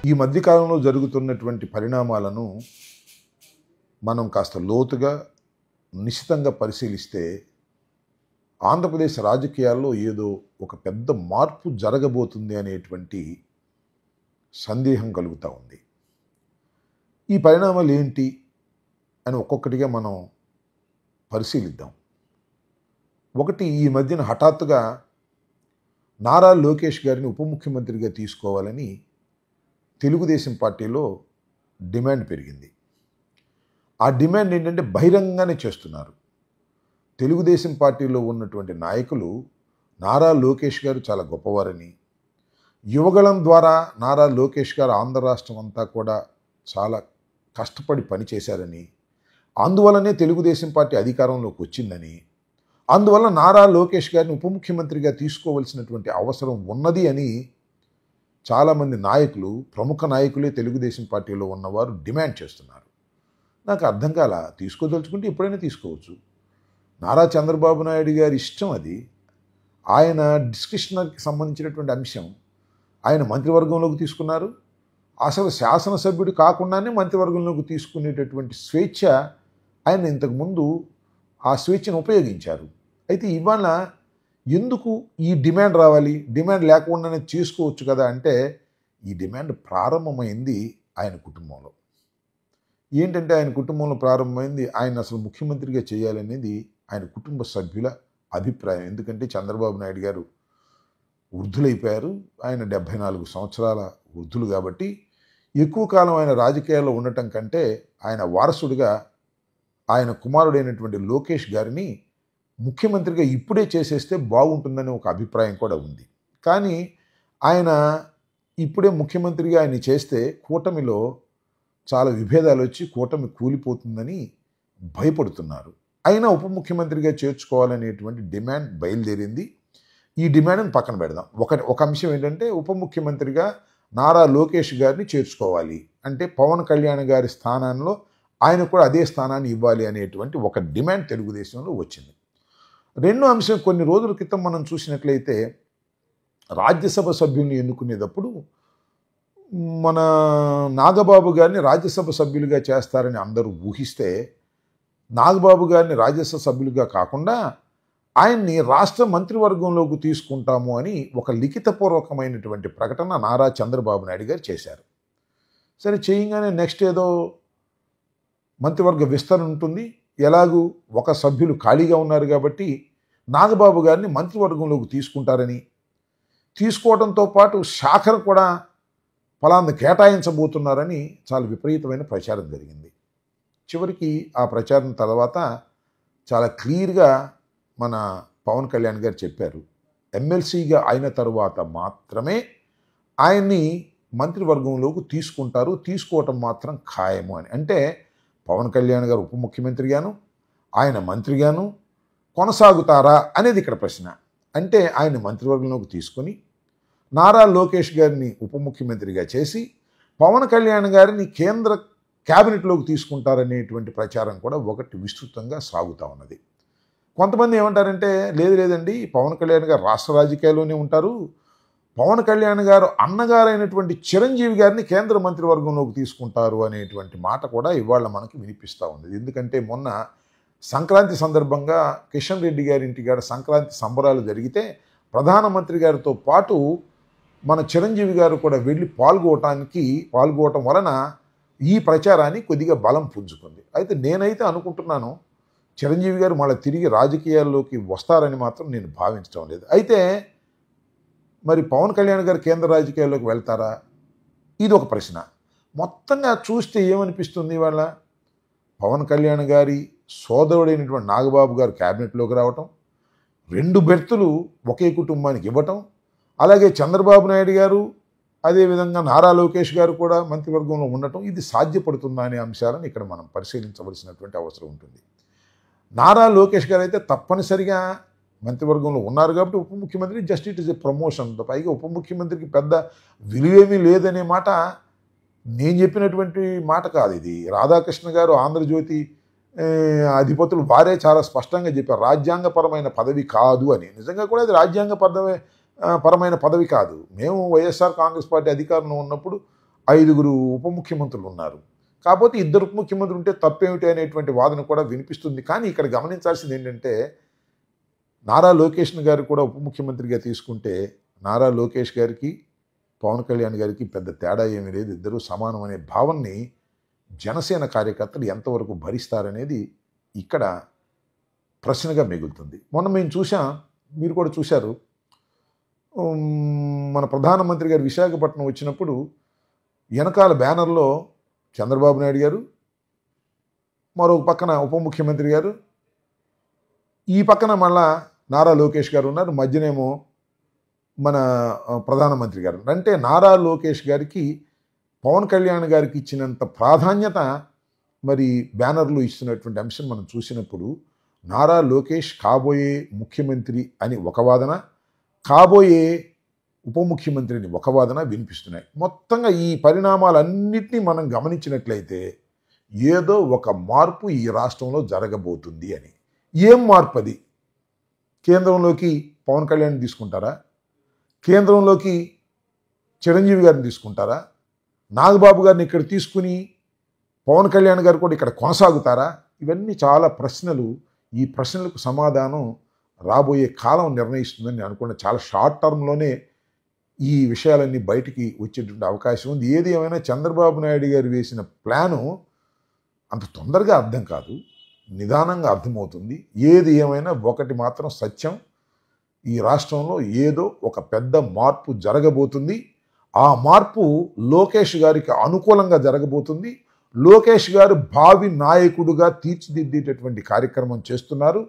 ఈ మధ్యకాలంలో జరుగుతున్నటువంటి పరిణామాలను మనం కాస్త లోతుగా నిశితంగా పరిశీలిస్తే ఆంధ్రప్రదేశ్ రాజకీయాల్లో ఏదో ఒక పెద్ద మార్పు జరగబోతుంది అనేటువంటి సందేహం కలుగుతూ ఉంది. ఈ పరిణామాలు ఏంటి అని ఒక్కొక్కటిగా మనం పరిశీలిద్దాం. ఒకటి, ఈ మధ్యన హఠాత్తుగా నారా లోకేష్ గారిని ఉప ముఖ్యమంత్రిగా తీసుకోవాలని తెలుగుదేశం పార్టీలో డిమాండ్ పెరిగింది. ఆ డిమాండ్ ఏంటంటే బహిరంగంగానే చేస్తున్నారు. తెలుగుదేశం పార్టీలో ఉన్నటువంటి నాయకులు నారా లోకేష్ గారు చాలా గొప్పవారని, యువగళం ద్వారా నారా లోకేష్ గారు ఆంధ్ర రాష్ట్రం అంతా కూడా చాలా కష్టపడి పనిచేశారని, అందువల్లనే తెలుగుదేశం పార్టీ అధికారంలోకి వచ్చిందని, అందువల్ల నారా లోకేష్ గారిని ఉప ముఖ్యమంత్రిగా తీసుకోవాల్సినటువంటి అవసరం ఉన్నది అని చాలామంది నాయకులు, ప్రముఖ నాయకులే తెలుగుదేశం పార్టీలో ఉన్నవారు డిమాండ్ చేస్తున్నారు. నాకు అర్థం కాల. తీసుకోదలుచుకుంటే ఎప్పుడైనా తీసుకోవచ్చు. నారా చంద్రబాబు నాయుడు గారి ఇష్టం అది. ఆయన డిస్కషన్కి సంబంధించినటువంటి అంశం ఆయన మంత్రివర్గంలోకి తీసుకున్నారు. అసలు శాసనసభ్యుడు కాకుండానే మంత్రివర్గంలోకి తీసుకునేటటువంటి స్వేచ్ఛ ఆయన ఇంతకుముందు ఆ స్వేచ్ఛను ఉపయోగించారు. అయితే ఇవాళ ఎందుకు ఈ డిమాండ్ రావాలి? డిమాండ్ లేకుండానే చేసుకోవచ్చు కదా అంటే, ఈ డిమాండ్ ప్రారంభమైంది ఆయన కుటుంబంలో. ఏంటంటే ఆయన కుటుంబంలో ప్రారంభమైంది ఆయన అసలు ముఖ్యమంత్రిగా చేయాలనేది ఆయన కుటుంబ సభ్యుల అభిప్రాయం. ఎందుకంటే చంద్రబాబు నాయుడు గారు వృద్ధులైపోయారు. ఆయన 74 సంవత్సరాల వృద్ధులు కాబట్టి ఎక్కువ కాలం ఆయన రాజకీయాల్లో ఉండటం కంటే ఆయన వారసుడిగా ఆయన కుమారుడైనటువంటి లోకేష్ గారిని ముఖ్యమంత్రిగా ఇప్పుడే చేసేస్తే బాగుంటుందని ఒక అభిప్రాయం కూడా ఉంది. కానీ ఆయన ఇప్పుడే ముఖ్యమంత్రిగా ఆయన చేస్తే కూటమిలో చాలా విభేదాలు వచ్చి కూటమి కూలిపోతుందని భయపడుతున్నారు. అయినా ఉప ముఖ్యమంత్రిగా చేర్చుకోవాలనేటువంటి డిమాండ్ బయలుదేరింది. ఈ డిమాండ్ని పక్కన పెడదాం. ఒక అంశం ఏంటంటే ఉప ముఖ్యమంత్రిగా నారా లోకేష్ గారిని చేర్చుకోవాలి అంటే పవన్ కళ్యాణ్ గారి స్థానంలో ఆయన కూడా అదే స్థానాన్ని ఇవ్వాలి అనేటువంటి ఒక డిమాండ్ తెలుగుదేశంలో వచ్చింది. రెండో అంశం, కొన్ని రోజుల క్రితం మనం చూసినట్లయితే రాజ్యసభ సభ్యుల్ని ఎన్నుకునేటప్పుడు మన నాగబాబు గారిని రాజ్యసభ సభ్యులుగా చేస్తారని అందరూ ఊహిస్తే, నాగబాబు గారిని రాజ్యసభ సభ్యులుగా కాకుండా ఆయన్ని రాష్ట్ర మంత్రివర్గంలోకి తీసుకుంటాము అని ఒక లిఖితపూర్వకమైనటువంటి ప్రకటన నారా చంద్రబాబు నాయుడు గారు చేశారు. సరే, చేయగానే నెక్స్ట్ ఏదో మంత్రివర్గ విస్తరణ ఉంటుంది, ఎలాగూ ఒక సభ్యులు ఖాళీగా ఉన్నారు కాబట్టి నాగబాబు గారిని మంత్రివర్గంలోకి తీసుకుంటారని, తీసుకోవడంతో పాటు శాఖను కూడా ఫలాన్ని కేటాయించబోతున్నారని చాలా విపరీతమైన ప్రచారం జరిగింది. చివరికి ఆ ప్రచారం తర్వాత చాలా క్లియర్గా మన పవన్ కళ్యాణ్ గారు చెప్పారు, ఎమ్మెల్సీగా అయిన తరువాత మాత్రమే ఆయన్ని మంత్రివర్గంలోకి తీసుకుంటారు, తీసుకోవటం మాత్రం ఖాయము అని. అంటే పవన్ కళ్యాణ్ గారు ఉప ముఖ్యమంత్రిగాను ఆయన మంత్రిగాను కొనసాగుతారా అనేది ఇక్కడ ప్రశ్న. అంటే ఆయన మంత్రివర్గంలోకి తీసుకొని నారా లోకేష్ గారిని ఉప ముఖ్యమంత్రిగా చేసి పవన్ కళ్యాణ్ గారిని కేంద్ర క్యాబినెట్లోకి తీసుకుంటారనేటువంటి ప్రచారం కూడా ఒకటి విస్తృతంగా సాగుతూ ఉన్నది. కొంతమంది ఏమంటారంటే, లేదండి, పవన్ కళ్యాణ్ గారు రాష్ట్ర రాజకీయాల్లోనే ఉంటారు, పవన్ కళ్యాణ్ గారు అన్నగారైనటువంటి చిరంజీవి గారిని కేంద్ర మంత్రివర్గంలోకి తీసుకుంటారు అనేటువంటి మాట కూడా ఇవాళ మనకి వినిపిస్తూ ఉంది. ఎందుకంటే మొన్న సంక్రాంతి సందర్భంగా కిషన్ రెడ్డి గారి ఇంటికాడ సంక్రాంతి సంబరాలు జరిగితే ప్రధానమంత్రి గారితో పాటు మన చిరంజీవి గారు కూడా వెళ్ళి పాల్గొవటం వలన ఈ ప్రచారాన్ని కొద్దిగా బలం పుంజుకుంది. అయితే నేనైతే అనుకుంటున్నాను చిరంజీవి గారు మళ్ళీ తిరిగి రాజకీయాల్లోకి వస్తారని మాత్రం నేను భావించడం లేదు. అయితే మరి పవన్ కళ్యాణ్ గారు కేంద్ర రాజకీయాల్లోకి వెళ్తారా? ఇది ఒక ప్రశ్న. మొత్తంగా చూస్తే ఏమనిపిస్తుంది, వాళ్ళ పవన్ కళ్యాణ్ గారి సోదరుడైనటువంటి నాగబాబు గారు క్యాబినెట్లోకి రావటం, 2 బెర్తులు ఒకే కుటుంబానికి ఇవ్వటం, అలాగే చంద్రబాబు నాయుడు గారు అదేవిధంగా నారా లోకేష్ గారు కూడా మంత్రివర్గంలో ఉండటం, ఇది సాధ్యపడుతుందా అనే అంశాలను ఇక్కడ మనం పరిశీలించవలసినటువంటి అవసరం ఉంటుంది. నారా లోకేష్ గారు అయితే తప్పనిసరిగా మంత్రివర్గంలో ఉన్నారు కాబట్టి ఉప ముఖ్యమంత్రి just it is a promotion. పైగా ఉప ముఖ్యమంత్రికి పెద్ద విలువేమీ లేదనే మాట నేను చెప్పినటువంటి మాట కాదు. ఇది రాధాకృష్ణ గారు ఆంధ్రజ్యోతి అధిపతులు వారే చాలా స్పష్టంగా చెప్పారు, రాజ్యాంగపరమైన పదవి కాదు అని. నిజంగా కూడా అది పరమైన పదవి కాదు. మేము వైఎస్ఆర్ కాంగ్రెస్ పార్టీ అధికారంలో ఉన్నప్పుడు 5 ఉప ముఖ్యమంత్రులు ఉన్నారు. కాకపోతే 2 ఉప ముఖ్యమంత్రులు ఉంటే తప్పేమిటి అనేటువంటి వాదన కూడా వినిపిస్తుంది. కానీ ఇక్కడ గమనించాల్సింది ఏంటంటే నారా లోకేష్ గారు కూడా ఉప ముఖ్యమంత్రిగా తీసుకుంటే నారా లోకేష్ గారికి పవన్ కళ్యాణ్ గారికి పెద్ద తేడా ఏమీ లేదు, ఇద్దరూ సమానం అనే భావనని జనసేన కార్యకర్తలు ఎంతవరకు భరిస్తారనేది ఇక్కడ ప్రశ్నగా మిగులుతుంది. మొన్న మేము చూసాం, మీరు కూడా చూశారు, మన ప్రధానమంత్రి గారు విశాఖపట్నం వచ్చినప్పుడు వెనకాల బ్యానర్లో చంద్రబాబు నాయుడు గారు, మరో పక్కన ఉప ముఖ్యమంత్రి గారు, ఈ పక్కన మళ్ళా నారా లోకేష్ గారు ఉన్నారు, మధ్యనేమో మన ప్రధానమంత్రి గారు. అంటే నారా లోకేష్ గారికి పవన్ కళ్యాణ్ గారికి ఇచ్చినంత ప్రాధాన్యత మరి బ్యానర్లు ఇస్తున్నటువంటి అంశం మనం చూసినప్పుడు నారా లోకేష్ కాబోయే ముఖ్యమంత్రి అని ఒక వాదన, కాబోయే ఉప ముఖ్యమంత్రిని ఒక వాదన వినిపిస్తున్నాయి. మొత్తంగా ఈ పరిణామాలన్నింటినీ మనం గమనించినట్లయితే ఏదో ఒక మార్పు ఈ రాష్ట్రంలో జరగబోతుంది అని. ఏం మార్పు అది? కేంద్రంలోకి పవన్ కళ్యాణ్ తీసుకుంటారా? కేంద్రంలోకి చిరంజీవి గారిని తీసుకుంటారా? నాగబాబు గారిని ఇక్కడ తీసుకుని పవన్ కళ్యాణ్ గారు కూడా ఇక్కడ కొనసాగుతారా? ఇవన్నీ చాలా ప్రశ్నలు. ఈ ప్రశ్నలకు సమాధానం రాబోయే కాలం నిర్ణయిస్తుందని నేను అనుకున్న. చాలా షార్ట్ టర్మ్లోనే ఈ విషయాలన్నీ బయటికి వచ్చేటువంటి అవకాశం ఉంది. ఏది ఏమైనా చంద్రబాబు నాయుడు గారు వేసిన ప్లాను అంత తొందరగా అర్థం కాదు, నిదానంగా అర్థమవుతుంది. ఏది ఏమైనా ఒకటి మాత్రం సత్యం, ఈ రాష్ట్రంలో ఏదో ఒక పెద్ద మార్పు జరగబోతుంది. ఆ మార్పు లోకేష్ గారికి అనుకూలంగా జరగబోతుంది. లోకేష్ గారు భావి నాయకుడుగా తీర్చిదిద్దేటటువంటి కార్యక్రమం చేస్తున్నారు.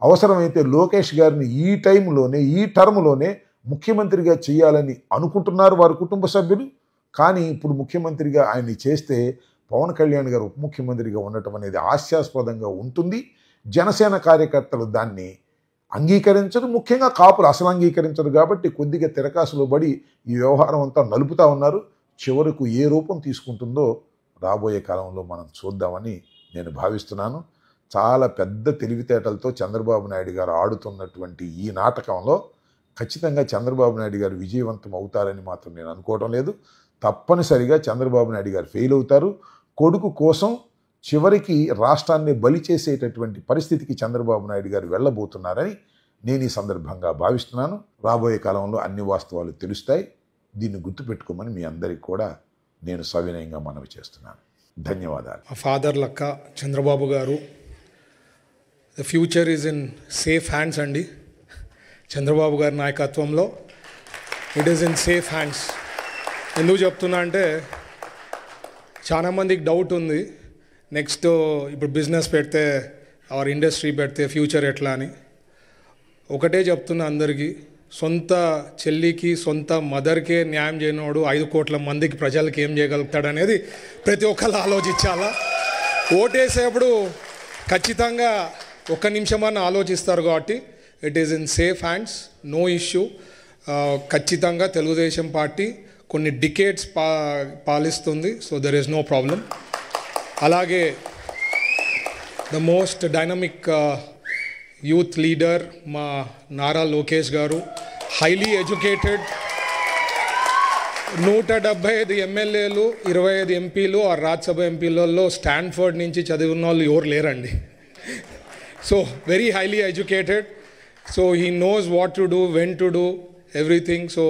అవసరమైతే లోకేష్ గారిని ఈ టైంలోనే, ఈ టర్మ్లోనే ముఖ్యమంత్రిగా చేయాలని అనుకుంటున్నారు వారి కుటుంబ సభ్యులు. కానీ ఇప్పుడు ముఖ్యమంత్రిగా ఆయన్ని చేస్తే పవన్ కళ్యాణ్ గారు ఉప ముఖ్యమంత్రిగా ఉండటం అనేది హాస్యాస్పదంగా ఉంటుంది. జనసేన కార్యకర్తలు దాన్ని అంగీకరించరు, ముఖ్యంగా కాపులు అసలు అంగీకరించరు. కాబట్టి కొద్దిగా తిరకాసులో పడి ఈ వ్యవహారం అంతా నలుపుతా ఉన్నారు. చివరకు ఏ రూపం తీసుకుంటుందో రాబోయే కాలంలో మనం చూద్దామని నేను భావిస్తున్నాను. చాలా పెద్ద తెలివితేటలతో చంద్రబాబు నాయుడు గారు ఆడుతున్నటువంటి ఈ నాటకంలో ఖచ్చితంగా చంద్రబాబు నాయుడు గారు విజయవంతం అవుతారని మాత్రం నేను అనుకోవడం లేదు. తప్పనిసరిగా చంద్రబాబు నాయుడు గారు ఫెయిల్ అవుతారు. కొడుకు కోసం చివరికి రాష్ట్రాన్ని బలి చేసేటటువంటి పరిస్థితికి చంద్రబాబు నాయుడు గారు వెళ్ళబోతున్నారని నేను ఈ సందర్భంగా భావిస్తున్నాను. రాబోయే కాలంలో అన్ని వాస్తవాలు తెలుస్తాయి. దీన్ని గుర్తుపెట్టుకోమని మీ అందరికీ కూడా నేను సవినయంగా మనవి చేస్తున్నాను. ధన్యవాదాలు. ఫాదర్ లక్క చంద్రబాబు గారు, the future is in safe hands అండి. చంద్రబాబు గారి నాయకత్వంలో it is in safe hands. ఎందుకు చెప్తున్నా అంటే చాలామందికి డౌట్ ఉంది, నెక్స్ట్ ఇప్పుడు బిజినెస్ పెడితే ఆర్ ఇండస్ట్రీ పెడితే ఫ్యూచర్ ఎట్లా అని. ఒకటే చెప్తున్నా అందరికీ, సొంత చెల్లికి సొంత మదర్కే న్యాయం చేయనోడు 5 కోట్ల మందికి ప్రజలకు ఏం చేయగలుగుతాడు అనేది ప్రతి ఒక్కరు ఆలోచించాలా. ఓటేసేప్పుడు ఖచ్చితంగా 1 నిమిషమన్నా ఆలోచిస్తారు. కాబట్టి it is in safe hands, no issue. ఖచ్చితంగా తెలుగుదేశం పార్టీ కొన్ని డికేట్స్ పాలిస్తుంది. So there is no problem. అలాగే the most dynamic youth leader మా నారా లోకేష్ గారు, హైలీ ఎడ్యుకేటెడ్, 175 ఎమ్మెల్యేలు, 25 ఎంపీలు ఆ రాజ్యసభ ఎంపీలలో స్టాన్ఫర్డ్ నుంచి చదివిన వాళ్ళు ఎవరు లేరండి. So very highly educated. So he knows what to do, when to do everything. So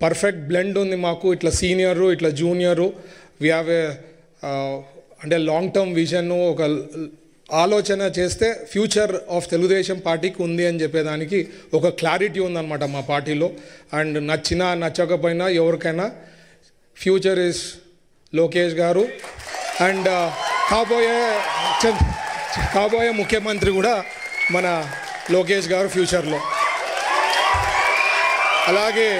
perfect blend ఉంది మాకు, ఇట్లా సీనియరు ఇట్లా జూనియరు. వీ హ్యావ్ ఏ అంటే లాంగ్ టర్మ్ విజన్, ఒక ఆలోచన చేస్తే ఫ్యూచర్ ఆఫ్ తెలుగుదేశం పార్టీకి ఉంది అని చెప్పేదానికి ఒక క్లారిటీ ఉందన్నమాట మా పార్టీలో. అండ్ నచ్చినా నచ్చకపోయినా ఎవరికైనా ఫ్యూచర్ ఇస్ లోకేష్ గారు. అండ్ కాబోయే ముఖ్యమంత్రి కూడా మన లోకేష్ గారు ఫ్యూచర్లో. అలాగే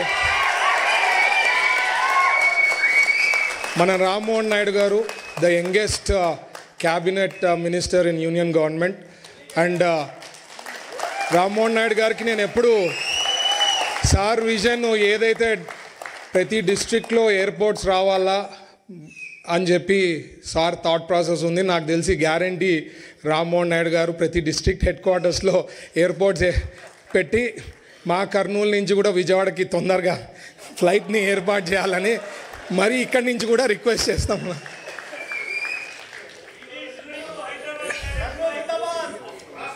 మన రామ్మోహన్ నాయుడు గారు, the youngest cabinet minister in union government. And Rammohan Naidu గారికి నేను ఎప్పుడు సార్ విజన్ ఏదైతే ప్రతి డిస్ట్రిక్ట్లో ఎయిర్పోర్ట్స్ రావాలా అని చెప్పి సార్ థాట్ ప్రాసెస్ ఉంది. నాకు తెలిసి గ్యారంటీ రామ్మోహన్ నాయుడు గారు ప్రతి డిస్ట్రిక్ట్ హెడ్ క్వార్టర్స్లో ఎయిర్పోర్ట్స్ పెట్టి మా కర్నూలు నుంచి కూడా విజయవాడకి తొందరగా ఫ్లైట్ని ఏర్పాటు చేయాలని మరి ఇక్కడి నుంచి కూడా రిక్వెస్ట్ చేస్తాం.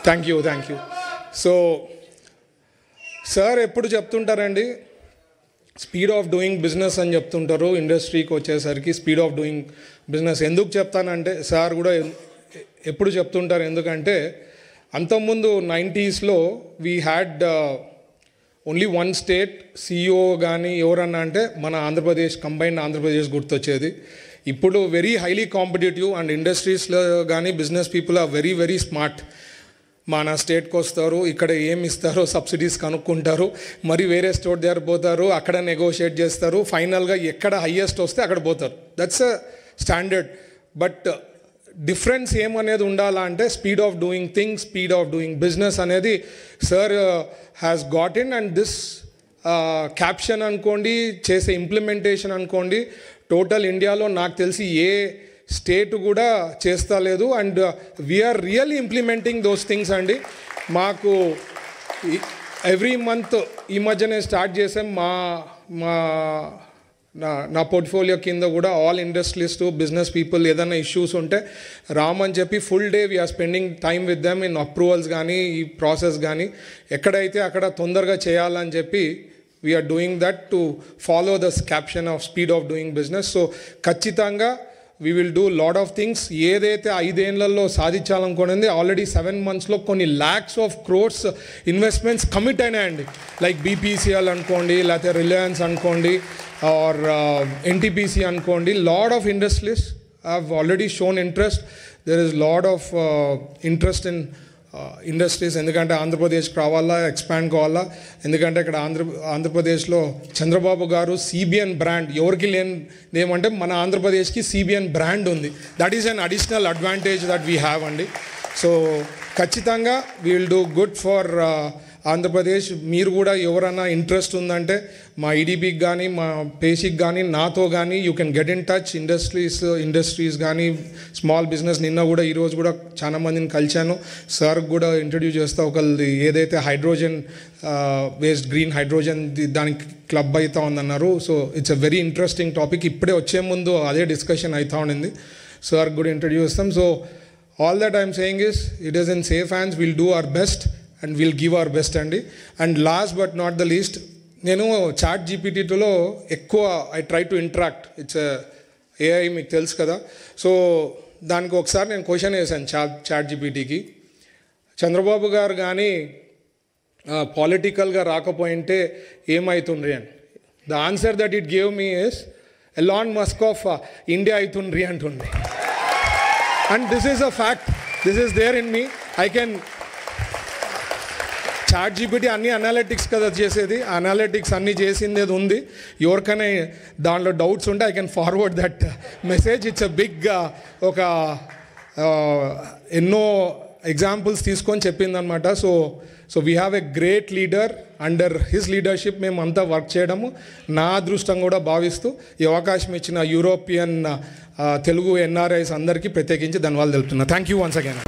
Thank you. సో సార్ ఎప్పుడు చెప్తుంటారండి, స్పీడ్ ఆఫ్ డూయింగ్ బిజినెస్ అని చెప్తుంటారు. ఇండస్ట్రీకి వచ్చేసరికి స్పీడ్ ఆఫ్ డూయింగ్ బిజినెస్ ఎందుకు చెప్తానంటే, సార్ కూడా ఎప్పుడు చెప్తుంటారు, ఎందుకంటే అంతకుముందు 90sలో we had only one state CEO కానీ ఎవరన్నా అంటే మన ఆంధ్రప్రదేశ్, కంబైన్డ్ ఆంధ్రప్రదేశ్ గుర్తొచ్చేది. ఇప్పుడు వెరీ హైలీ కాంపిటేటివ్ అండ్ ఇండస్ట్రీస్లో కానీ business people are very very smart. మన స్టేట్కి వస్తారు, ఇక్కడ ఏమి ఇస్తారో సబ్సిడీస్ కనుక్కుంటారు, మరి వేరే స్టేట్ దగ్గర పోతారు, అక్కడ నెగోషియేట్ చేస్తారు, ఫైనల్గా ఎక్కడ హయ్యెస్ట్ వస్తే అక్కడ పోతారు. That's a standard. But difference ఏమనేది ఉండాలా అంటే speed of doing things, speed of doing business అనేది sir has got in. And this caption అనుకోండి, చేసే ఇంప్లిమెంటేషన్ అనుకోండి, టోటల్ ఇండియాలో నాకు తెలిసి ఏ స్టేట్ కూడా చేస్తా లేదు. And we're really implementing those things అండి. మాకు ఎవ్రీ మంత్ ఈ మధ్యనే స్టార్ట్ చేసాం. నా పోర్ట్ఫోలియో కింద కూడా ఆల్ ఇండస్ట్రియలిస్ట్ బిజినెస్ పీపుల్ ఏదైనా ఇష్యూస్ ఉంటే రామని చెప్పి full day we are spending time with them in approvals కానీ ఈ ప్రాసెస్ కానీ ఎక్కడైతే అక్కడ తొందరగా చేయాలని చెప్పి we are doing that to follow the caption of speed of doing business. So ఖచ్చితంగా we will do lot of things. ఏదైతే 5 ఏళ్లలో సాధించాలనుకునేది ఆల్రెడీ 7 monthsలో కొన్ని lakhs of crores investments commit అయినాయండి. లైక్ BPCL అనుకోండి, లేకపోతే రిలయన్స్ అనుకోండి, ఆర్ NTPC అనుకోండి. Lot of industries have already shown interest. There is lot of interest in industries. ఎందుకంటే ఆంధ్రప్రదేశ్కి రావాలా, ఎక్స్పాండ్ కావాలా. ఎందుకంటే ఇక్కడ ఆంధ్రప్రదేశ్లో చంద్రబాబు గారు CBN బ్రాండ్, ఎవరికి లేని ఏమంటే మన ఆంధ్రప్రదేశ్కి CBN బ్రాండ్ ఉంది. That is an additional advantage that we have అండి. సో ఖచ్చితంగా we will do good for Andhra Pradesh. మీరు కూడా ఎవరైనా ఇంట్రెస్ట్ ఉందంటే మా IDBకి కానీ మా పేషికి కానీ నాతో కానీ you can get in touch. Industries కానీ స్మాల్ బిజినెస్. నిన్న కూడా ఈరోజు కూడా చాలా మందిని కలిశాను. సార్కి కూడా ఇంట్రడ్యూస్ చేస్తా. ఒకళ్ళది ఏదైతే హైడ్రోజన్ వేస్ట్, గ్రీన్ హైడ్రోజన్ దానికి క్లబ్ అవుతా ఉందన్నారు. So it's a very interesting topic. ఇప్పుడే వచ్చే ముందు అదే డిస్కషన్ అవుతా ఉండింది. సార్కి కూడా ఇంట్రడ్యూస్ చేస్తాం. So all that I'm saying is it is in safe hands. Will do our best and will give our best అండి. And last but not the least, నేను ChatGPTలో ఎక్కువ I try to interact. It's AI, మీకు తెలుసు కదా. So దానికి ఒకసారి నేను క్వశ్చన్ వేసాను ChatGPTకి, చంద్రబాబు గారు కానీ పాలిటికల్గా రాకపోయింటే ఏమవుతుండ్రి అని. The answer that it gave me is Elon Musk of India అవుతుండ్రి అంటుండ్రి. And this is a fact. This is there in me. I can ChatGPT అన్ని అనాలిటిక్స్ కదా చేసేది. అనాలిటిక్స్ అన్నీ చేసింది ఉంది. ఎవరికైనా దాంట్లో డౌట్స్ ఉంటే I can forward that message. It's a big ఒక ఎన్నో ఎగ్జాంపుల్స్ తీసుకొని చెప్పిందనమాట. So we have a great leader. Under his leadership మేము అంతా వర్క్ చేయడము నా అదృష్టం కూడా భావిస్తూ ఈ అవకాశం ఇచ్చిన యూరోపియన్ తెలుగు NRIs అందరికీ ప్రత్యేకించి ధన్యవాదాలు తెలుపుతున్నా. Thank you once again.